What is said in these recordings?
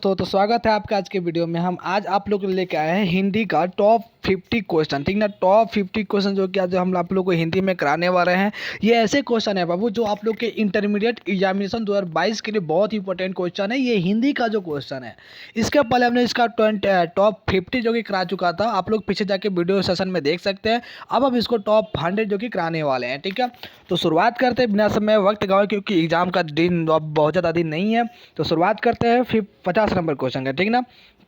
तो स्वागत है आपका आज के वीडियो में। हम आज आप लोग लेके आए हैं हिंदी का टॉप 50 क्वेश्चन, ठीक ना। टॉप 50 क्वेश्चन जो कि आज हम आप लोग को हिंदी में कराने वाले हैं। ये ऐसे क्वेश्चन है बाबू जो आप लोग के इंटरमीडिएट एग्जामिनेशन 2022 के लिए बहुत ही इंपॉर्टेंट क्वेश्चन है। ये हिंदी का जो क्वेश्चन है, इसके पहले हमने इसका टॉप 50 जो कि करा चुका था। आप लोग पीछे जाके वीडियो सेशन में देख सकते हैं। अब हम इसको टॉप 100 जो कि कराने वाले हैं, ठीक है। तो शुरुआत करते हैं बिना समय वक्त गवाए, क्योंकि एग्जाम का दिन अब बहुत ज़्यादा दिन नहीं है। तो शुरुआत करते हैं 50 नंबर क्वेश्चन का, ठीक ना।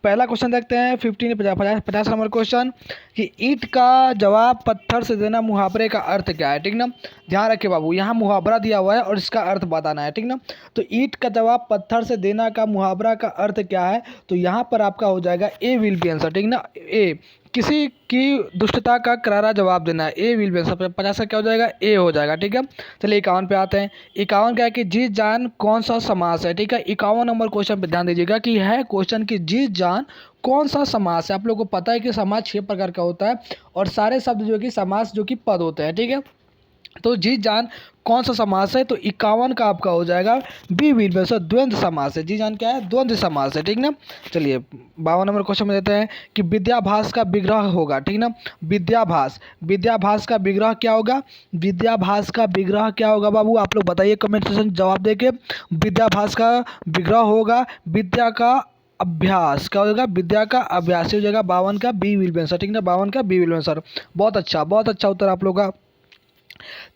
पहला क्वेश्चन देखते हैं 50 नंबर क्वेश्चन कि ईंट का जवाब पत्थर से देना मुहावरे का अर्थ क्या है, ठीक ना। ध्यान रखिए बाबू, यहाँ मुहावरा दिया हुआ है और इसका अर्थ बताना है, ठीक ना। तो ईंट का जवाब पत्थर से देना का मुहावरा का अर्थ क्या है, तो यहाँ पर आपका हो जाएगा ए विल बी आंसर, ठीक ना। ए किसी की दुष्टता का करारा जवाब देना है, ए विल बी आंसर। 50 का क्या हो जाएगा, ए हो जाएगा, ठीक है। चलिए 51 पे आते हैं। 51 क्या है कि जी जान कौन सा समास है, ठीक है। 51 नंबर क्वेश्चन पे ध्यान दीजिएगा कि है क्वेश्चन की जी जान कौन सा समास है। आप लोगों को पता है कि समास 6 प्रकार का होता है और सारे शब्द जो कि समास जो कि पद होते हैं, ठीक है। तो जी जान कौन सा समास है, तो 51 का आपका हो जाएगा बी विल बी, द्वंद्व समास है। जी जान क्या है, द्वंद्व समास है, ठीक ना। चलिए 52 नंबर क्वेश्चन में देते हैं कि विद्याभास का विग्रह होगा, ठीक ना। विद्याभास का विग्रह क्या होगा, विद्याभास का विग्रह क्या होगा बाबू, आप लोग बताइए कमेंट सेक्शन जवाब देके। विद्याभास का विग्रह होगा विद्या का अभ्यास, क्या होगा, विद्या का अभ्यास हो जाएगा। 52 का बी विल बी आंसर, ठीक ना। 52 का बी विल बी आंसर। बहुत अच्छा उत्तर आप लोग का।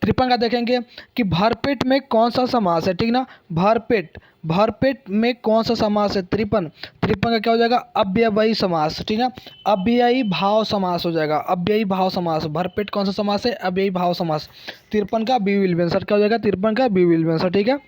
53 का देखेंगे कि भरपेट में कौन सा समास है, ठीक ना। भरपेट में कौन सा समास है, 53 का क्या हो जाएगा, अव्ययी समास, ठीक है। अव्ययी भाव समास हो जाएगा, अव्ययी भाव समास। भरपेट कौन सा समास है, अव्ययी भाव समास। 53 का बी विल बी आंसर, क्या हो जाएगा, 53 का बी विल बी आंसर, ठीक है।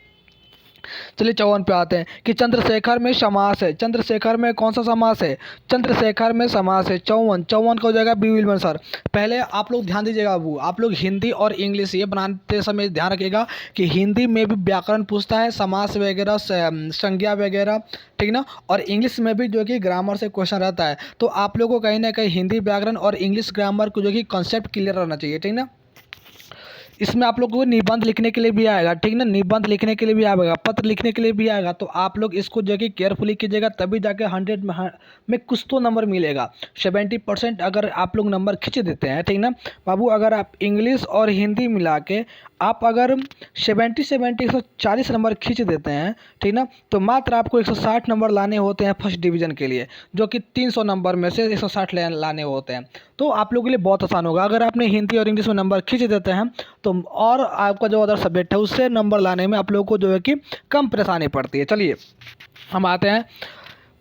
चलिए 54 पे आते हैं कि चंद्रशेखर में समास है। चंद्रशेखर में कौन सा समास है, चंद्रशेखर में समास है। 54 का हो जाएगा बी विल बी आंसर। पहले आप लोग ध्यान दीजिएगा बाबू, आप लोग हिंदी और इंग्लिश ये बनाते समय ध्यान रखिएगा कि हिंदी में भी व्याकरण पूछता है, समास वगैरह, संज्ञा वगैरह, ठीक ना। और इंग्लिश में भी जो कि ग्रामर से क्वेश्चन रहता है। तो आप लोगों को कहीं ना कहीं हिंदी व्याकरण और इंग्लिश ग्रामर को जो कि कॉन्सेप्ट क्लियर रहना चाहिए, ठीक ना। इसमें आप लोग को निबंध लिखने के लिए भी आएगा, ठीक ना। निबंध लिखने के लिए भी आएगा, पत्र लिखने के लिए भी आएगा। तो आप लोग इसको जो कि केयरफुली कीजिएगा, तभी जाके 100 में कुछ तो नंबर मिलेगा। 70% अगर आप लोग नंबर खींच देते हैं, ठीक ना बाबू। अगर आप इंग्लिश और हिंदी मिला के आप अगर 140 नंबर खींच देते हैं, ठीक ना, तो मात्र आपको 160 नंबर लाने होते हैं फर्स्ट डिवीज़न के लिए, जो कि 300 नंबर में से 160 लाने होते हैं। तो आप लोगों के लिए बहुत आसान होगा अगर आपने हिंदी और इंग्लिश में नंबर खींच देते हैं तो, और आपका जो अदर सब्जेक्ट है उससे नंबर लाने में आप लोगों को जो है कि कम परेशानी पड़ती है। चलिए हम आते हैं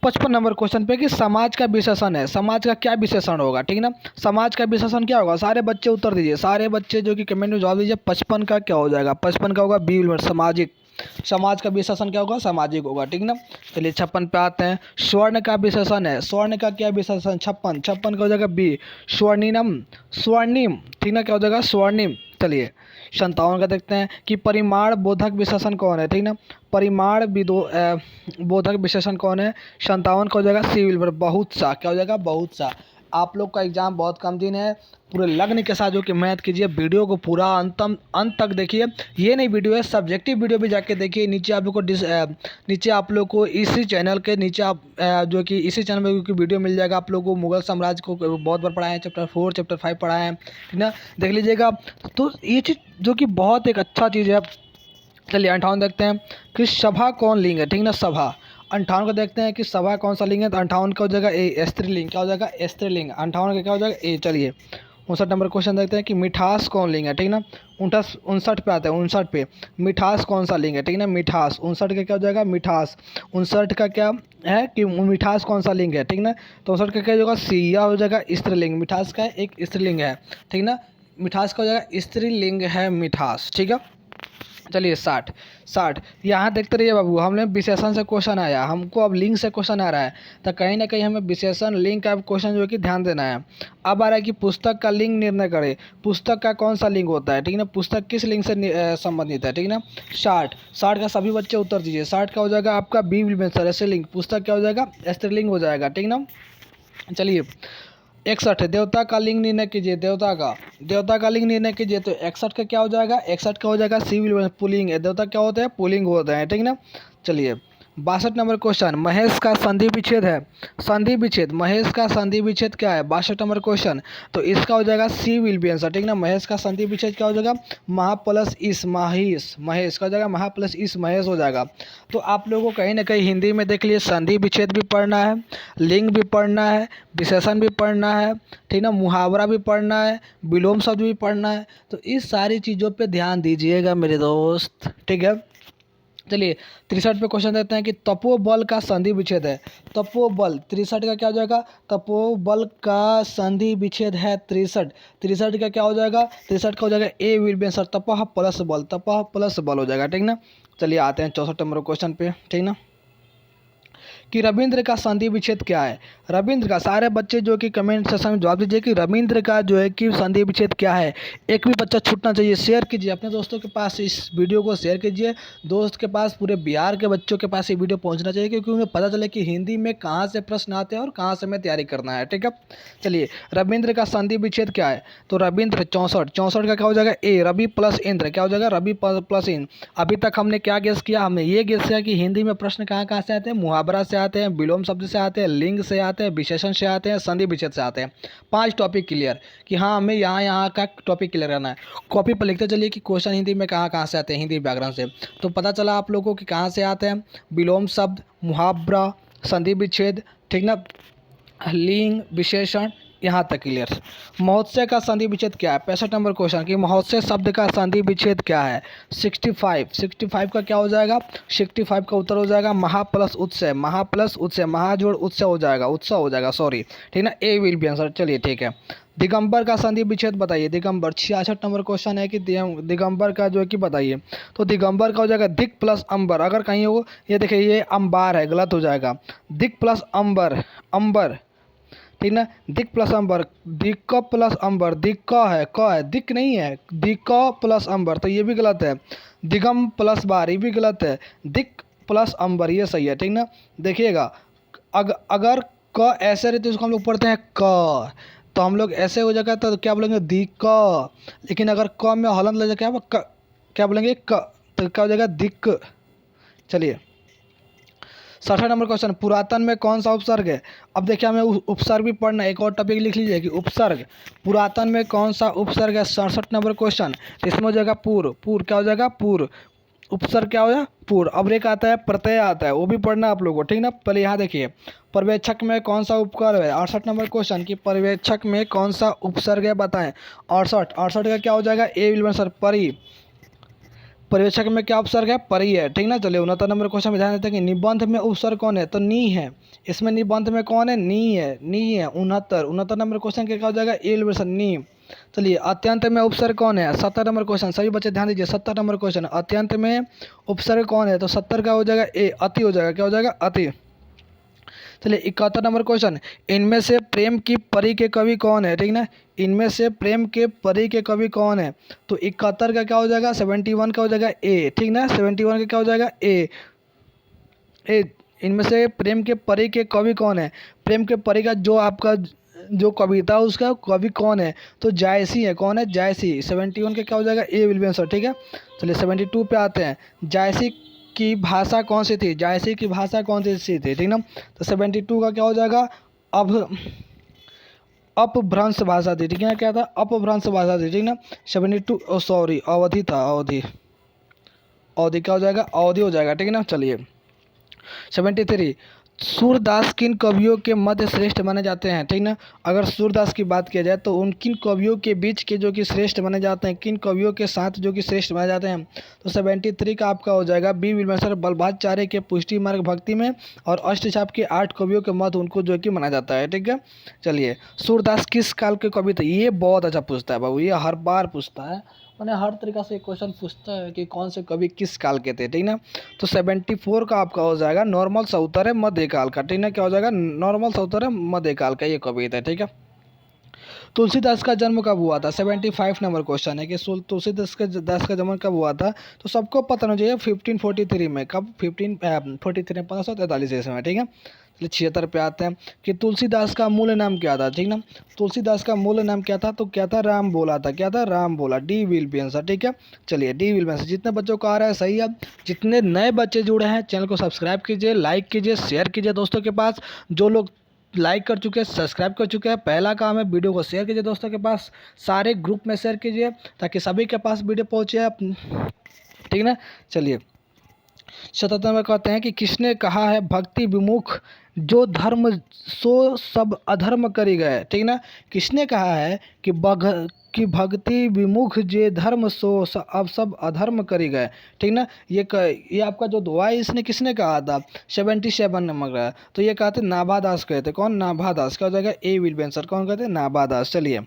55 नंबर क्वेश्चन पे कि समाज का विशेषण है। समाज का क्या विशेषण होगा, ठीक ना। समाज का विशेषण क्या होगा, सारे बच्चे उत्तर दीजिए, सारे बच्चे जो कि कमेंट में जवाब दीजिए। 55 का क्या हो जाएगा, 55 का होगा बी विल, सामाजिक। समाज का विशेषण क्या होगा, सामाजिक होगा, ठीक ना। चलिए 56 पे आते हैं। स्वर्ण का विशेषण है, स्वर्ण का क्या विशेषण, 56 का हो जाएगा बी, स्वर्णिम, ठीक ना। क्या हो जाएगा, स्वर्णिम। चलिए 57 का देखते हैं कि परिमाण बोधक विशेषण कौन है, ठीक ना। बोधक विशेषण कौन है, 57 का हो जाएगा सी विल, बहुत सा। क्या हो जाएगा, बहुत सा। आप लोग का एग्जाम बहुत कम दिन है, पूरे लग्न के साथ जो कि मेहनत कीजिए। वीडियो को पूरा अंत तक देखिए। ये नहीं वीडियो है, सब्जेक्टिव वीडियो भी जाके देखिए। नीचे आप लोग को नीचे आप लोग को इसी चैनल के नीचे आप जो कि इसी चैनल में की वीडियो मिल जाएगा। आप लोग को मुगल साम्राज्य को बहुत बार पढ़ाए हैं, चैप्टर 4 चैप्टर 5 पढ़ाए हैं, ठीक ना, देख लीजिएगा। तो ये चीज़ जो कि बहुत एक अच्छा चीज़ है। चलिए 58 देखते हैं कि सभा कौन लिंग है, ठीक ना, सभा। 58 को देखते हैं कि सभा कौन सा लिंग है, तो 58 का हो जाएगा ए, स्त्रीलिंग। क्या हो जाएगा, स्त्रीलिंग। 58 का क्या हो जाएगा ए। चलिए 59 नंबर क्वेश्चन देखते हैं कि मिठास कौन लिंग है, ठीक ना। 59 पे आते हैं। 59 पे मिठास कौन सा लिंग है, ठीक ना, मिठास। 59 का क्या हो जाएगा, मिठास। 59 का क्या है कि मिठास कौन सा लिंग है, ठीक ना। तो 59 का क्या हो जाएगा सी, या हो जाएगा स्त्रीलिंग। मिठास का एक स्त्रीलिंग है, ठीक ना। मिठास का हो जाएगा स्त्रीलिंग है मिठास, ठीक है। चलिए 60 यहाँ देखते रहिए बाबू, हमने विशेषण से क्वेश्चन आया, हमको अब लिंग से क्वेश्चन आ रहा है। तो कहीं ना कहीं हमें विशेषण लिंग का क्वेश्चन जो है कि ध्यान देना है। अब आ रहा है कि पुस्तक का लिंग निर्णय करें। पुस्तक का कौन सा लिंग होता है, ठीक ना, पुस्तक किस लिंग से संबंधित है, ठीक ना। 60 का सभी बच्चे उत्तर दीजिए। 60 का हो जाएगा आपका बी विल आंसर, स्त्रीलिंग। पुस्तक क्या हो जाएगा, स्त्रीलिंग हो जाएगा, ठीक ना। चलिए 61 देवता का लिंग निर्णय कीजिए। देवता का लिंग निर्णय कीजिए। तो 61 का क्या हो जाएगा, 61 का हो जाएगा सी विल, पुल्लिंग है। देवता क्या होते हैं, पुल्लिंग होते हैं, ठीक ना। चलिए 62 नंबर क्वेश्चन, महेश का संधि विच्छेद है। संधि विच्छेद, महेश का संधि विच्छेद क्या है? 62 नंबर क्वेश्चन। तो इसका हो जाएगा सी विल बी आंसर, ठीक ना। महेश का संधि विच्छेद क्या हो जाएगा? महा प्लस इस महेश, महेश का हो जाएगा महा प्लस इस महेश हो जाएगा। तो आप लोगों को कहीं ना कहीं हिंदी में देख लिए संधि विच्छेद भी पढ़ना है, लिंग भी पढ़ना है, विशेषण भी पढ़ना है, ठीक ना, मुहावरा भी पढ़ना है, विलोम शब्द भी पढ़ना है। तो इस सारी चीज़ों पे ध्यान दीजिएगा मेरे दोस्त, ठीक है। चलिए 63 पे क्वेश्चन देते हैं कि तपोबल का संधि विच्छेद है। तपोबल 63 का क्या हो जाएगा? तपोबल का संधि विच्छेद है 63। 63 का क्या हो जाएगा? 63 का हो जाएगा ए विल बी आंसर, तपह प्लस बल, तपह प्लस बल हो जाएगा, ठीक ना। चलिए आते हैं 64 नंबर क्वेश्चन पे, ठीक ना, कि रविंद्र का संधि विच्छेद क्या है। रविंद्र का, सारे बच्चे जो कि कमेंट सेक्शन में जवाब दीजिए कि रविंद्र का जो है कि संधि विच्छेद क्या है। एक भी बच्चा छूटना चाहिए। शेयर कीजिए अपने दोस्तों के पास, इस वीडियो को शेयर कीजिए दोस्त के पास, पूरे बिहार के बच्चों के पास ये वीडियो पहुंचना चाहिए, क्योंकि उन्हें पता चले कि हिंदी में कहाँ से प्रश्न आते हैं और कहाँ से हमें तैयारी करना है, ठीक है। चलिए रविंद्र का संधि विच्छेद क्या है? तो रविंद्र 64, 64 का क्या हो जाएगा? ए, रवि प्लस इंद्र, क्या हो जाएगा? रवि प्लस इंद्र। अभी तक हमने क्या गेस किया? हमने ये गेस किया कि हिंदी में प्रश्न कहाँ कहाँ से आते हैं? मुहावरा से आते हैं, विलोम शब्द से आते हैं, लिंग से आते हैं, विशेषण से आते हैं, संधि विच्छेद से आते हैं। 5 टॉपिक क्लियर कि हाँ हमें यहाँ यहाँ का टॉपिक क्लियर करना है। कॉपी पर लिखते चलिए कि क्वेश्चन हिंदी में कहाँ कहाँ से आते हैं, हिंदी व्याकरण से। तो पता चला आप लोगों को कि कहाँ से आते हैं? विलोम शब्द, मुहावरा, संधि विच्छेद, ठीक ना, लिंग, विशेषण, यहाँ तक क्लियर। महोत्सव का संधि विच्छेद क्या है? 65 नंबर क्वेश्चन कि महोत्सव शब्द का संधि विच्छेद क्या है? 65 का क्या हो जाएगा? 65 का उत्तर हो जाएगा महा प्लस उत्सव, महा प्लस उत्सव, महा जोड़ उत्सव हो जाएगा, उत्सव हो जाएगा, सॉरी, ठीक ना, ए विल बी आंसर। चलिए ठीक है। दिगंबर का संधि विच्छेद बताइए। दिगंबर 66 नंबर क्वेश्चन है कि दिगंबर का जो है कि बताइए। तो दिगंबर का हो जाएगा दिक प्लस अंबर। अगर कहीं हो, ये देखिए ये अंबार है, गलत हो जाएगा। दिक प्लस अंबर, अंबर, ठीक ना, दिक प्लस अंबर, दिक प्लस अंबर, दिक का है, क है, दिक नहीं है, दिक प्लस अंबर, तो ये भी गलत है। दिगम प्लस बार, ये भी गलत है। दिक प्लस अंबर ये सही है, ठीक ना। देखिएगा अगर क ऐसे रहते उसको हम लोग पढ़ते हैं क, तो हम लोग ऐसे हो जाएगा तो क्या बोलेंगे? दिक। लेकिन अगर क में हलन लग जाए क्या बोलेंगे? क, तो क्या हो जाएगा? दिक। चलिए 60 नंबर क्वेश्चन, पुरातन में कौन सा उपसर्ग है? अब देखिए हमें उपसर्ग भी पढ़ना है। एक और टॉपिक लिख लीजिए कि उपसर्ग, पुरातन में कौन सा उपसर्ग है? 67 नंबर क्वेश्चन। तो इसमें हो जाएगा पूर्व, पूर्व क्या हो जाएगा? पूर्व। उपसर्ग क्या हो जाएगा? पूर्व। अब एक आता है प्रत्यय आता है, वो भी पढ़ना आप लोगों को, ठीक ना। पहले यहाँ देखिए पर्यवेक्षक में कौन सा उपकर है? 68 नंबर क्वेश्चन कि पर्यवेक्षक में कौन सा उपसर्ग है बताएं। 68 का क्या हो जाएगा? ए विल आंसर, परी। पर्यवेक्षक में क्या उपसर्ग है? परी है, ठीक ना। चलिए 69 नंबर क्वेश्चन में ध्यान देते हैं कि निबंध में उपसर्ग कौन है? तो नी है। इसमें निबंध में कौन है? नी है, नी है। 69 नंबर क्वेश्चन क्या हो जाएगा? ए वर्सन नी। चलिए अत्यंत में उपसर्ग कौन है? 70 नंबर क्वेश्चन, सभी बच्चे ध्यान दीजिए। 70 नंबर क्वेश्चन, अत्यंत में उपसर्ग कौन है? तो 70 का हो जाएगा ए, अति हो जाएगा, क्या हो जाएगा? अति। चलिए 71 नंबर क्वेश्चन, इनमें से प्रेम की परी के कवि कौन है? ठीक ना, इनमें से प्रेम के परी के कवि कौन है? तो 71 का क्या हो जाएगा? 71 का हो जाएगा ए, ठीक ना। 71 का क्या हो जाएगा? ए, ए। इनमें से प्रेम के परी के कवि कौन है? प्रेम के परी का जो आपका जो कविता उसका कवि कौन है? तो जायसी है। कौन है? जायसी। 71 का क्या हो जाएगा? ए विल बी आंसर, ठीक है। चलिए 72 पे आते हैं। जायसी की भाषा कौन सी थी? जायसी की भाषा कौन सी थी? ठीक ना। तो 72 का क्या हो जाएगा? अब अपभ्रंश भाषा थी, ठीक है। क्या था? अपभ्रंश भाषा थी, ठीक ना। 72 सॉरी अवधि था, अवधि। अवधि क्या हो जाएगा? अवधि हो जाएगा, ठीक है ना। चलिए 73, सूरदास किन कवियों के मध्य श्रेष्ठ माने जाते हैं? ठीक ना। अगर सूरदास की बात किया जाए तो उन किन कवियों के बीच के जो कि श्रेष्ठ माने जाते हैं, किन कवियों के साथ जो कि श्रेष्ठ माने जाते हैं? तो 73 का आपका हो जाएगा बी विल आंसर, बलभाचार्य के पुष्टि मार्ग भक्ति में और अष्टछाप के 8 कवियों के मध्य उनको जो कि माना जाता है, ठीक है। चलिए सूरदास किस काल के कवि थे? ये बहुत अच्छा पूछता है बाबू, ये हर बार पूछता है, मैंने हर तरीक़ा से क्वेश्चन पूछता है कि कौन से कवि किस काल के थे, ठीक ना। तो 74 का आपका हो जाएगा नॉर्मल सा उत्तर है मध्यकाल का, ठीक ना। क्या हो जाएगा? नॉर्मल सा उत्तर है मध्यकाल का, ये कवि थे, ठीक है। तुलसीदास का जन्म कब हुआ था? 75 नंबर क्वेश्चन है कि तुलसीदास का जन्म कब हुआ था? तो सबको पता होना चाहिए 1543 में। कब? 1543 में, 1543 ईस्वी में, ठीक है। चलिए 76 पे आते हैं कि तुलसीदास का मूल नाम क्या था। ठीक ना, तुलसीदास का मूल नाम क्या था, तो क्या था, राम बोला था। क्या था, राम बोला। D will be answer. ठीक है, चलिए डी विल बी आंसर। जितने बच्चों को आ रहा है सही है। जितने नए बच्चे जुड़े हैं चैनल को सब्सक्राइब कीजिए, लाइक कीजिए, शेयर कीजिए दोस्तों के पास। जो लोग लाइक कर चुके हैं, सब्सक्राइब कर चुके हैं, पहला काम है वीडियो को शेयर कीजिए दोस्तों के पास, सारे ग्रुप में शेयर कीजिए ताकि सभी के पास वीडियो पहुंचे। ठीक ना, चलिए 77 में कहते हैं कि किसने कहा है भक्ति विमुख जो धर्म सो सब अधर्म करी गए। ठीक ना, किसने कहा है कि भक्ति विमुख जे धर्म सो अब सब अधर्म करी गए। ठीक ना, ये आपका जो दुआ है इसने किसने कहा था, 77 नंबर का। तो ये कहते नाभादास कहते। कौन, नाभादास। क्या हो जाएगा, ए विल बी आंसर। कौन कहते हैं, नाभादास। चलिए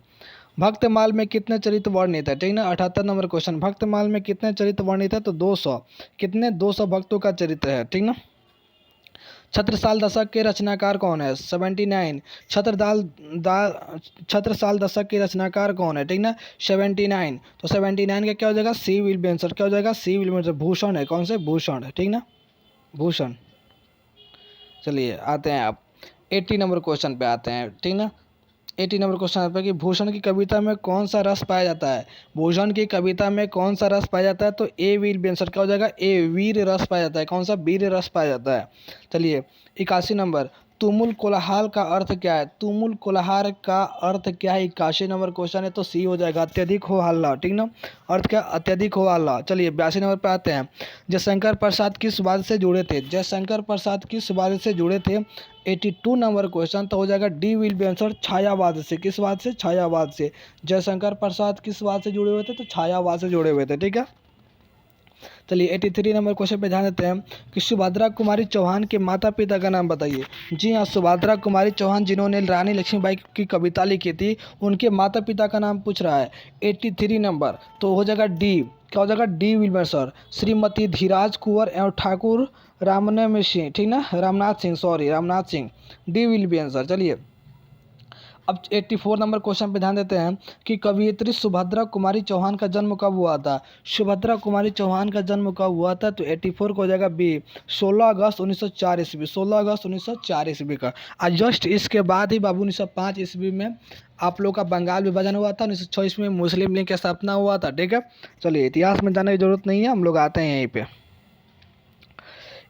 भक्तमाल में कितने चरित्र वर्णित है। ठीक ना, 78 नंबर क्वेश्चन, भक्तमाल में कितने चरित्र वर्णित है, तो 200। कितने, 200 भक्तों का चरित्र है। ठीक ना, छत्रसाल दशक के रचनाकार कौन है, 79। छत्रसाल दशक के रचनाकार कौन है। ठीक ना, 79। तो 79 का क्या हो जाएगा, सी विल बी आंसर। क्या हो जाएगा, सी विल बी आंसर। भूषण है। कौन से, भूषण। ठीक ना, भूषण। चलिए आते हैं आप 80 नंबर क्वेश्चन पे आते हैं। ठीक ना, 80 नंबर क्वेश्चन आता है कि भूषण की कविता में कौन सा रस पाया जाता है। भूषण की कविता में कौन सा रस पाया जाता है, तो ए विल बी आंसर। क्या हो जाएगा, ए वीर रस पाया जाता है। कौन सा, वीर रस पाया जाता है। चलिए 81 नंबर, तुमुल कोलाहल का अर्थ क्या है। तुमुल कोलाहल का अर्थ क्या है, 81 नंबर क्वेश्चन है, तो सी हो जाएगा, अत्यधिक हो हल्ला। ठीक ना, अर्थ क्या, अत्यधिक हो हल्ला। चलिए 82 नंबर पे आते हैं, जयशंकर प्रसाद किस वाद से जुड़े थे। जयशंकर प्रसाद किस वाद से जुड़े थे, 82 नंबर क्वेश्चन, तो हो जाएगा डी विल बी आंसर, छायावाद से। किस वाद से, छायावाद से। जयशंकर प्रसाद किस वाद से जुड़े हुए थे, तो छायावाद से जुड़े हुए थे। ठीक है, चलिए 83 नंबर क्वेश्चन पे ध्यान देते हैं कि सुभद्रा कुमारी चौहान के माता पिता का नाम बताइए। जी हाँ, सुभद्रा कुमारी चौहान जिन्होंने रानी लक्ष्मीबाई की कविता लिखी थी, उनके माता पिता का नाम पूछ रहा है। 83 नंबर, तो हो जाएगा डी। क्या हो जाएगा, D will be answer, Shrimati Dheeraj Kunwar एवं ठाकुर रामनाथ सिंह। ठीक ना, Ramnath Singh, sorry Ramnath Singh. D will be answer. चलिए अब 84 नंबर क्वेश्चन पे ध्यान देते हैं कि कवयित्री सुभद्रा कुमारी चौहान का जन्म कब हुआ था। सुभद्रा कुमारी चौहान का जन्म कब हुआ था, तो 84 को हो जाएगा बी, 16 अगस्त 1904 ईस्वी। 16 अगस्त 1904 ईस्वी का। आज जस्ट इसके बाद ही बाबू 1905 ईस्वी में आप लोग का बंगाल विभाजन हुआ था। 1906 ईस्वी में मुस्लिम लीग की स्थापना हुआ था। ठीक है, चलिए इतिहास में जाने की जरूरत नहीं है, हम लोग आते हैं यहीं पे।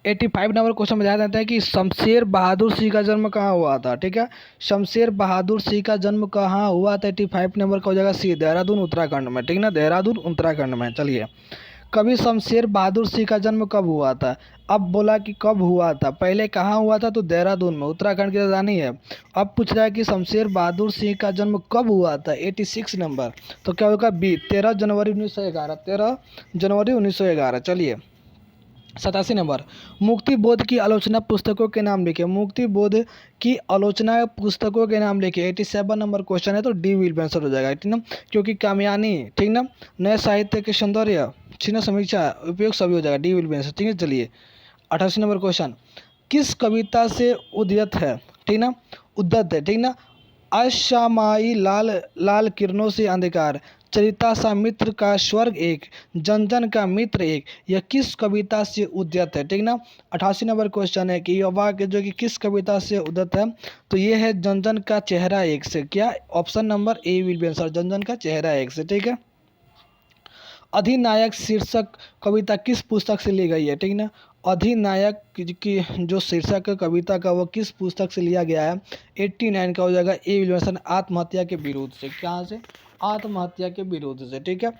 85 नंबर क्वेश्चन में ध्यान देते हैं कि शमशेर बहादुर सिंह का जन्म कहाँ हुआ था। ठीक है, शमशेर बहादुर सिंह का जन्म कहाँ हुआ था, 85 नंबर का हो जाएगा सी, देहरादून उत्तराखंड में। ठीक ना, देहरादून उत्तराखंड में। चलिए कवि शमशेर बहादुर सिंह का जन्म कब हुआ था। अब बोला कि कब हुआ था, पहले कहाँ हुआ था, तो देहरादून में, उत्तराखंड की राजधानी है। अब पूछ रहा है कि शमशेर बहादुर सिंह का जन्म कब हुआ था, 86 नंबर, तो क्या होगा बी, 13 जनवरी 1911। 13 जनवरी 1911। चलिए 87 नंबर, मुक्ति बोध की आलोचना पुस्तकों के नाम लिखे। मुक्ति बोध की आलोचना पुस्तकों के नाम लिखे, 87 नंबर क्वेश्चन है, तो डी विल बी आंसर हो जाएगा। ठीक ना, क्योंकि कामयानी, ठीक ना, नए साहित्य के सौंदर्य, ठीक ना, समीक्षा, उपयोग सभी हो जाएगा, डी विल बी आंसर। ठीक है, चलिए 88 नंबर क्वेश्चन, किस कविता से उद्यत है। ठीक ना, उद्यत है। ठीक ना, अश्यामाई लाल लाल किरणों से अंधकार, चरिता सा मित्र का स्वर्ग एक, जन जन का मित्र एक, यह किस कविता से उद्यत है। ठीक ना, 88 नंबर क्वेश्चन है कि यह वाक्य जो कि किस कविता से उद्यत है, तो ये है जन जन का चेहरा एक से। क्या, option number A will be answer, जन जन का चेहरा एक से। ठीक है, अधिनायक शीर्षक कविता किस पुस्तक से ली गई है। ठीक ना, अधिनायक की जो शीर्षक है कविता का, वो किस पुस्तक से लिया गया है, 89 का हो जाएगा ए विल बी आंसर, आत्महत्या के विरोध से। कहाँ से, आत्महत्या के विरोध से। ठीक है,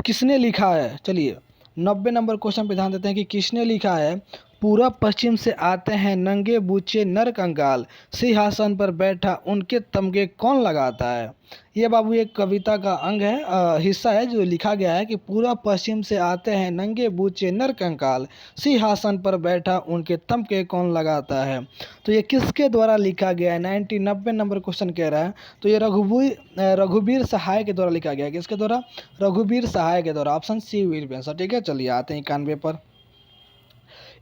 किसने लिखा है, चलिए 90 नंबर क्वेश्चन पे ध्यान देते हैं कि किसने लिखा है। पूरब पश्चिम से आते हैं नंगे बूचे नर कंगाल, सिंहासन पर बैठा उनके तमगे कौन लगाता है। ये बाबू एक कविता का अंग है, हिस्सा है जो लिखा गया है कि पूरब पश्चिम से आते हैं नंगे बूचे नर कंगाल, सिंहासन पर बैठा उनके तमगे कौन लगाता है। तो ये किसके द्वारा लिखा गया है, 90 नंबर क्वेश्चन कह रहा है। तो ये रघुवीर सहाय के द्वारा लिखा गया है। किसके द्वारा, रघुवीर सहाय के द्वारा, option C will be answer. ठीक है, चलिए आते हैं 91 पर।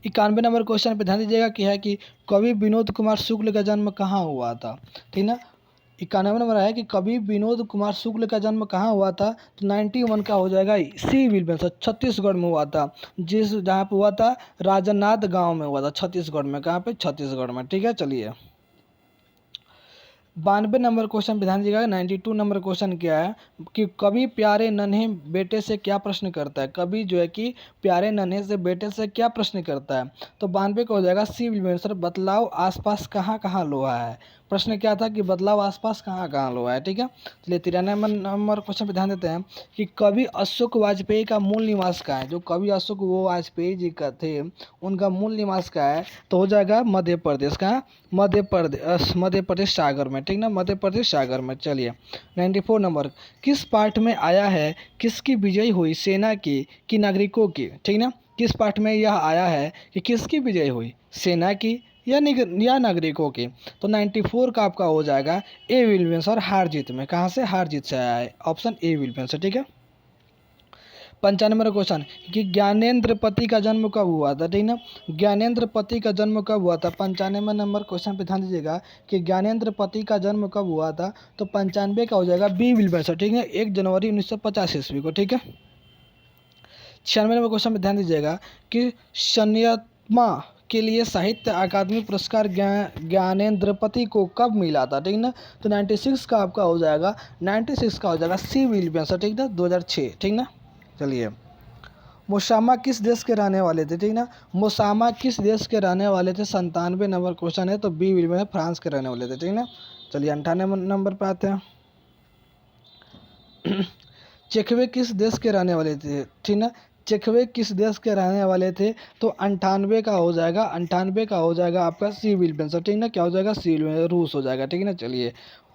91 नंबर क्वेश्चन पे ध्यान दीजिएगा कि है कि कवि विनोद कुमार शुक्ल का जन्म कहाँ हुआ था। ठीक ना, 91 नंबर है कि कवि विनोद कुमार शुक्ल का जन्म कहाँ हुआ था, तो 91 का हो जाएगा सी विल में आंसर, छत्तीसगढ़ में हुआ था, जहाँ पे हुआ था राजनांद गांव में हुआ था छत्तीसगढ़ में। कहाँ पे? छत्तीसगढ़ में। ठीक है, चलिए 92 नंबर क्वेश्चन पे ध्यान दीजिएगा। 92 नंबर क्वेश्चन क्या है कि कवि प्यारे नन्हे बेटे से क्या प्रश्न करता है। कवि जो है कि प्यारे नन्हे से बेटे से क्या प्रश्न करता है, तो 92 का हो जाएगा सी विल में आंसर, बदलाव आसपास कहाँ कहाँ लोहा है। प्रश्न क्या था कि बदलाव आसपास कहाँ कहाँ लोहा है। ठीक है, चलिए 93 नंबर क्वेश्चन पे ध्यान देते हैं कि कवि अशोक वाजपेयी का मूल निवास कहाँ है। जो कवि अशोक वो वाजपेयी जी का थे, उनका मूल निवास कहाँ है, तो हो जाएगा मध्य प्रदेश का, मध्य प्रदेश सागर में। ठीक ना, मध्य प्रदेश सागर में। चलिए 94 नंबर, किस पाठ में आया है किसकी विजय हुई, सेना की कि नागरिकों की। ठीक ना, किस पाठ में यह आया है कि किसकी विजय हुई, सेना की या नागरिकों की। तो 94 का आपका हो जाएगा ए विल बी आंसर, हार जीत में। कहाँ से? हार जीत से आया है, option A will be answer. ठीक है, 95 नंबर क्वेश्चन कि ज्ञानेंद्र पति का जन्म कब हुआ था। ठीक ना, ज्ञानेंद्र पति का जन्म कब हुआ था। 95 नंबर क्वेश्चन पे ध्यान दीजिएगा कि ज्ञानेंद्र पति का जन्म कब हुआ था, तो 95 का हो जाएगा बी विल बी आंसर। ठीक है, 1 जनवरी 1950 ईस्वी को। ठीक है, 96 नंबर क्वेश्चन पे ध्यान दीजिएगा कि संयमा के लिए साहित्य अकादमी पुरस्कार ज्ञानेंद्रपति को कब मिला था। ठीक ना, तो 96 का आपका हो जाएगा, 96 का हो जाएगा सी विल बी आंसर। ठीक ना, 2006। ठीक ना, चलिए मोसामा किस देश के रहने वाले थे। ठीक ना, मोसामा किस देश के रहने वाले थे, 97 नंबर क्वेश्चन है, तो बी विल में फ्रांस के रहने वाले थे। ठीक ना, चलिए 98 नंबर पे आते हैं। चेखवे किस देश के रहने वाले थे। ठीक ना, चेखवे किस देश के रहने वाले थे, तो 98 का हो जाएगा, 98 का हो जाएगा आपका सी विल में आंसर। ठीक ना, क्या हो जाएगा, सी विल में, रूस हो जाएगा। ठीक है ना, चलिए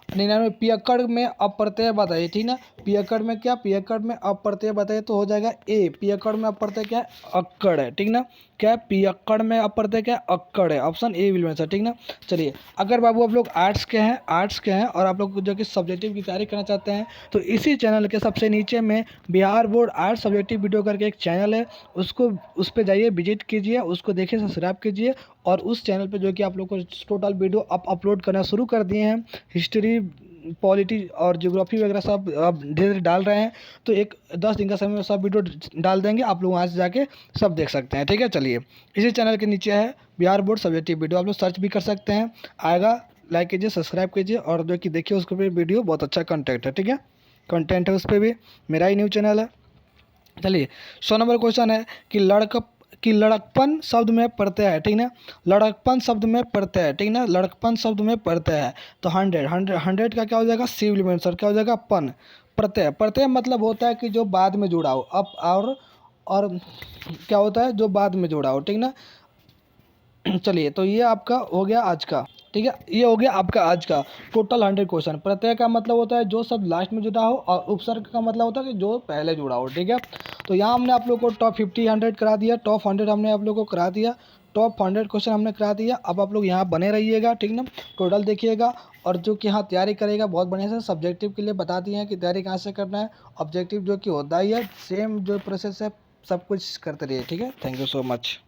99 पियक्कड़ में अप्रत्यय बताइए। ठीक ना, पियक्कड़ में क्या, पियक्कड़ में अप्रत्यय बताइए, तो हो जाएगा ए, पियक्कड़ में अप्रत्यय क्या है, अक्कड़ है। ठीक ना, क्या है, पियक्कड़ में अप्रत्यय क्या है, अक्कड़ है, ऑप्शन ए विल में आंसर। ठीक ना, चलिए अगर बाबू आप लोग आर्ट्स के हैं और आप लोग जो कि सब्जेक्टिव की तैयारी करना चाहते हैं, तो इसी चैनल के सबसे नीचे में Bihar board arts subjective video करके एक चैनल है, उस पर जाइए, विजिट कीजिए, उसको देखिए, सब्सक्राइब कीजिए। और उस चैनल पे जो कि आप लोग को टोटल वीडियो अपलोड करना शुरू कर दिए हैं, हिस्ट्री, पॉलिटी और ज्योग्राफी वगैरह सब अब धीरे धीरे डाल रहे हैं, तो एक 10 दिन का समय में सब वीडियो डाल देंगे, आप लोग वहाँ से जाके सब देख सकते हैं। ठीक है, चलिए इसी चैनल के नीचे है बिहार बोर्ड सब्जेक्टिव वीडियो, आप लोग सर्च भी कर सकते हैं, आएगा, लाइक कीजिए, सब्सक्राइब कीजिए, और जो कि देखिए उसके पे वीडियो बहुत अच्छा कंटेंट है। ठीक है, कंटेंट है उस पर भी, मेरा ही न्यूज़ चैनल है। चलिए 100 नंबर क्वेश्चन है कि लड़कपन शब्द में प्रत्यय है। ठीक ना, लड़कपन शब्द में प्रत्यय है। ठीक ना, लड़कपन शब्द में प्रत्यय है, तो 100 का क्या हो जाएगा, सी विल में आंसर, क्या हो जाएगा, पन। प्रत्यय, प्रत्यय मतलब होता है कि जो बाद में जुड़ा हो, अब और क्या होता है, जो बाद में जुड़ा हो। ठीक ना, चलिए तो ये आपका हो गया आज का। ठीक है, ये हो गया आपका आज का टोटल 100 क्वेश्चन। प्रत्यय का मतलब होता है जो सब लास्ट में जुड़ा हो, और उपसर्ग का मतलब होता है कि जो पहले जुड़ा हो। ठीक है, तो यहाँ हमने आप लोग को टॉप 50 100 करा दिया, टॉप 100 हमने आप लोग को करा दिया, टॉप 100 क्वेश्चन हमने करा दिया। अब आप लोग यहाँ बने रहिएगा। ठीक ना, टोटल देखिएगा, और जो कि हाँ तैयारी करेगा बहुत बढ़िया से। सब्जेक्टिव के लिए बता दिए हैं कि तैयारी कहाँ से करना है, ऑब्जेक्टिव जो कि होता ही है, सेम जो प्रोसेस है, सब कुछ करते रहिए। ठीक है, थैंक यू सो मच।